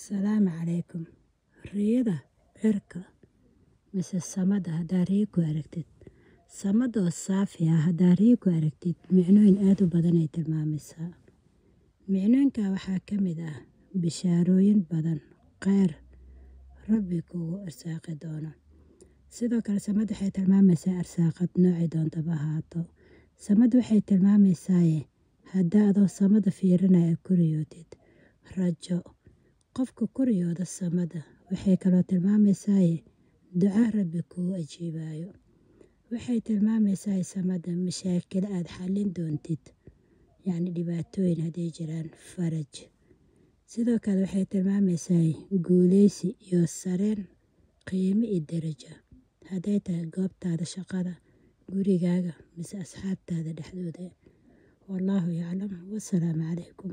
Salaamu calaykum. Riyada cirka mise samada haddaa riyo ku aragtid. Samada oo saafi ah haddaa riyo ku aragtid micnooyin aad u badan ay tilmaamaysaa. Micnooyinka waxaa ka mid ah bishaarooyin badan, kheyr Rabbi kugu arsaaqi doono. Sidoo kale samada waxay tilmaamaysaa arsaaqad noocay doontaba ahaato. Samada waxay tilmaamaysaa haddaa adoo samada fiirinaya ku riyootid rajo. Qofka ku riyooda samada waxay kaloo tilmaamaysaa duca Rabbi kugu ajiibayo. Waxay tilmaamaysaa samada mashaakil aad xallin doontid, yacni dhibaatooyin hadday jiraan faraj. Sidoo kale waxay tilmaamaysaa guuleysi iyo sareen qiimo iyo darajo. Hadday tahay goobtaada shaqada, gurigaaga mise asxaabtaada dhexdooda. Wallaahu yaclam. Wassalaamu calaykum.